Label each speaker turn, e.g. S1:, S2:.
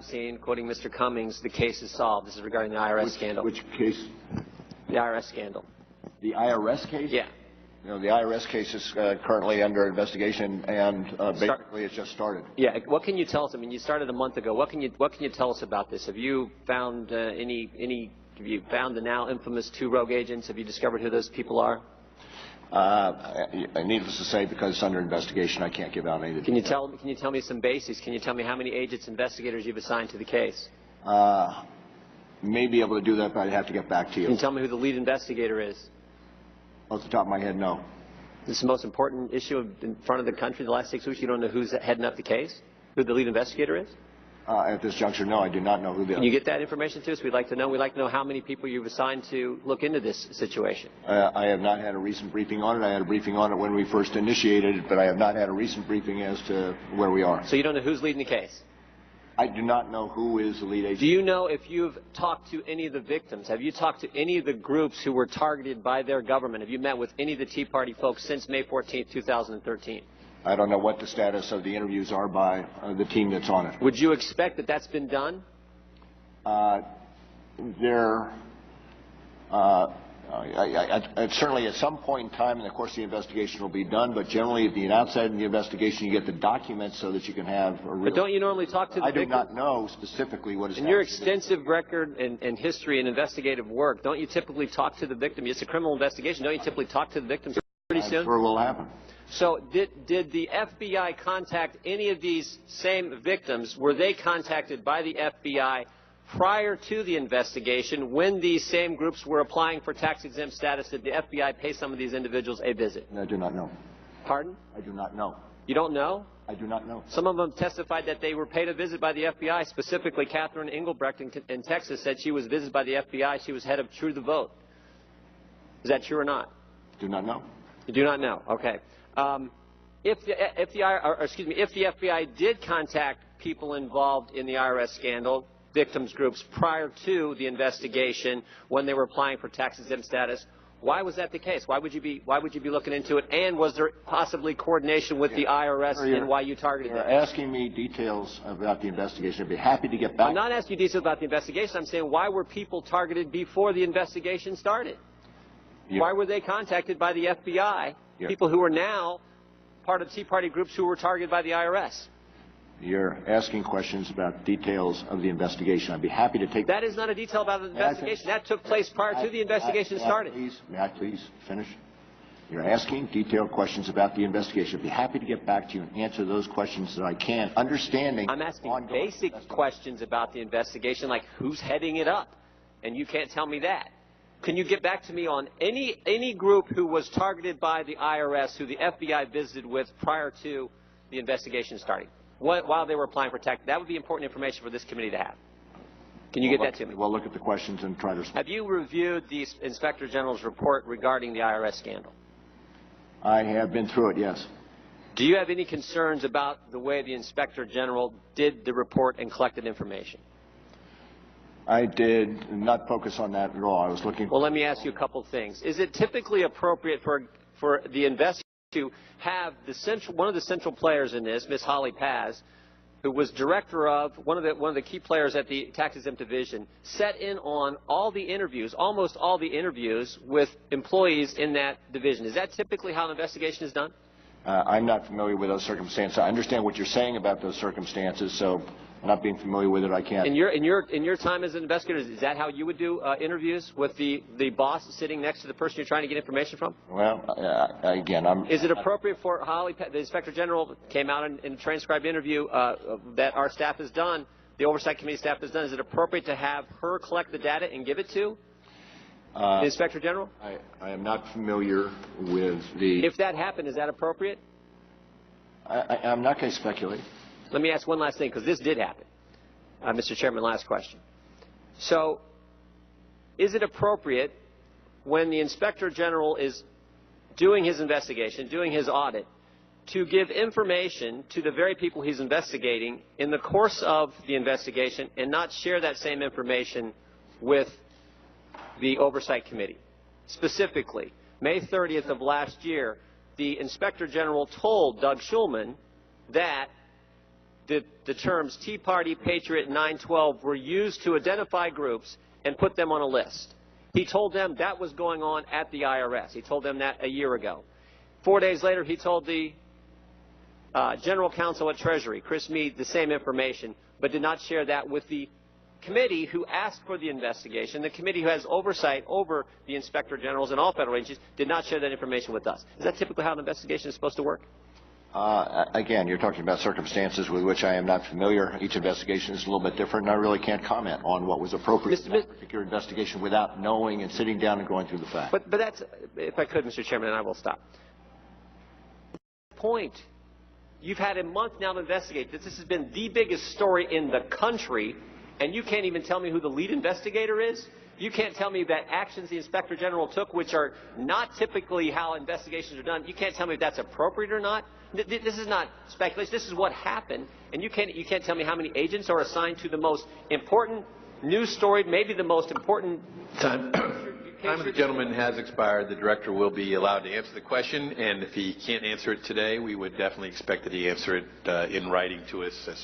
S1: seen, quoting Mr. Cummings, the case is solved. This is regarding the IRS scandal.
S2: Which case?
S1: The IRS scandal.
S2: The IRS case?
S1: Yeah.
S2: You know, the IRS case is currently under investigation, and basically it's just started.
S1: Yeah. What can you tell us? I mean, you started a month ago. What can you tell us about this? Have you found have you found the now infamous 2 rogue agents? Have you discovered who those people are?
S2: Needless to say, because it's under investigation, I can't give out any.
S1: Can you tell me some basics? Can you tell me how many agents, investigators you've assigned to the case?
S2: May be able to do that, but I'd have to get back to you.
S1: Can you tell me who the lead investigator is?
S2: Off the top of my head, no.
S1: This is the most important issue in front of the country the last 6 weeks. You don't know who's heading up the case? Who the lead investigator is?
S2: At this juncture, no, I do not know who they are.
S1: Can you get that information to us? We'd like to know. We'd like to know how many people you've assigned to look into this situation.
S2: I have not had a recent briefing on it. I had a briefing on it when we first initiated it, but I have not had a recent briefing as to where we are.
S1: So you don't know who's leading the case?
S2: I do not know who is the lead agent.
S1: Do you know if you've talked to any of the victims? Have you talked to any of the groups who were targeted by their government? Have you met with any of the Tea Party folks since May 14th, 2013?
S2: I don't know what the status of the interviews are by the team that's on it.
S1: Would you expect that that's been done?
S2: Certainly at some point in time in the course of the investigation will be done, but generally at the outset of the investigation you get the documents so that you can have a real...
S1: But don't you normally talk to the victim?
S2: I do not know specifically what is happening.
S1: In your extensive record and history and investigative work, don't you typically talk to the victim? It's a criminal investigation. Don't you typically talk to the victims pretty soon?
S2: I'm sure it will happen.
S1: So did the FBI contact any of these same victims? Were they contacted by the FBI prior to the investigation when these same groups were applying for tax-exempt status? Did the FBI pay some of these individuals a visit?
S2: I do not know.
S1: Pardon?
S2: I do not know.
S1: You don't know?
S2: I do not know.
S1: Some of them testified that they were paid a visit by the FBI. Specifically, Catherine Engelbrecht in Texas said she was visited by the FBI. She was head of True the Vote. Is that true or not?
S2: Do not know.
S1: You do not know. Okay. If the FBI did contact people involved in the IRS scandal, victims groups, prior to the investigation when they were applying for tax-exempt status, why was that the case? Why would you be looking into it? And was there possibly coordination with the IRS in why you targeted them?
S2: You're asking me details about the investigation. I'd be happy to get back.
S1: I'm not asking you details about the investigation. I'm saying why were people targeted before the investigation started? Why were they contacted by the FBI? People who are now part of Tea Party groups who were targeted by the IRS.
S2: You're asking questions about details of the investigation. I'd be happy to take
S1: that. Is not a detail about the investigation. That took place prior to the investigation started.
S2: May I please finish? You're asking detailed questions about the investigation. I'd be happy to get back to you and answer those questions that I can, understanding.
S1: I'm asking basic questions about the investigation, like who's heading it up, and you can't tell me that. Can you get back to me on any group who was targeted by the IRS who the FBI visited with prior to the investigation starting, while they were applying for tax? That would be important information for this committee to have. Can you get that to me?
S2: We'll look at the questions and try to respond.
S1: Have you reviewed the Inspector General's report regarding the IRS scandal?
S2: I have been through it, yes.
S1: Do you have any concerns about the way the Inspector General did the report and collected information?
S2: I did not focus on that at all. I was looking.
S1: Well, let me ask you a couple of things. Is it typically appropriate for the investigator to have one of the central players in this, Ms. Holly Paz, who was director of one of the key players at the tax-exempt division, set in on all the interviews, almost all the interviews with employees in that division? Is that typically how an investigation is done?
S2: I'm not familiar with those circumstances. I understand what you're saying about those circumstances, so not being familiar with it, I can't.
S1: In your time as an investigator, is that how you would do interviews with the boss sitting next to the person you're trying to get information from?
S2: Well, again, Is
S1: it appropriate for Holly, the Inspector General, came out in a transcribed interview that our staff has done, the Oversight Committee staff has done, is it appropriate to have her collect the data and give it to the Inspector General?
S2: I am not familiar with the...
S1: If that happened, is that appropriate?
S2: I'm not going to speculate.
S1: Let me ask one last thing, because this did happen. Mr. Chairman, last question. So, is it appropriate when the Inspector General is doing his investigation, doing his audit, to give information to the very people he's investigating in the course of the investigation and not share that same information with the Oversight Committee? Specifically, May 30th of last year, the Inspector General told Doug Shulman that the terms Tea Party, Patriot, 912 were used to identify groups and put them on a list. He told them that was going on at the IRS. He told them that a year ago. 4 days later, he told the General Counsel at Treasury, Chris Meade, the same information, but did not share that with the committee who asked for the investigation. The committee who has oversight over the Inspector Generals and all federal agencies did not share that information with us. Is that typically how an investigation is supposed to work?
S2: Again, you're talking about circumstances with which I am not familiar. Each investigation is a little bit different, and I really can't comment on what was appropriate in that particular investigation without knowing and sitting down and going through the facts.
S1: But that's, if I could, Mr. Chairman, and I will stop. Point. You've had a month now to investigate this. This has been the biggest story in the country, and you can't even tell me who the lead investigator is? You can't tell me that actions the Inspector General took, which are not typically how investigations are done, you can't tell me if that's appropriate or not? This is not speculation. This is what happened, and you can't tell me how many agents are assigned to the most important news story, maybe the most important...
S3: Time of the gentleman has expired. The director will be allowed to answer the question, and if he can't answer it today, we would definitely expect that he answer it in writing to us as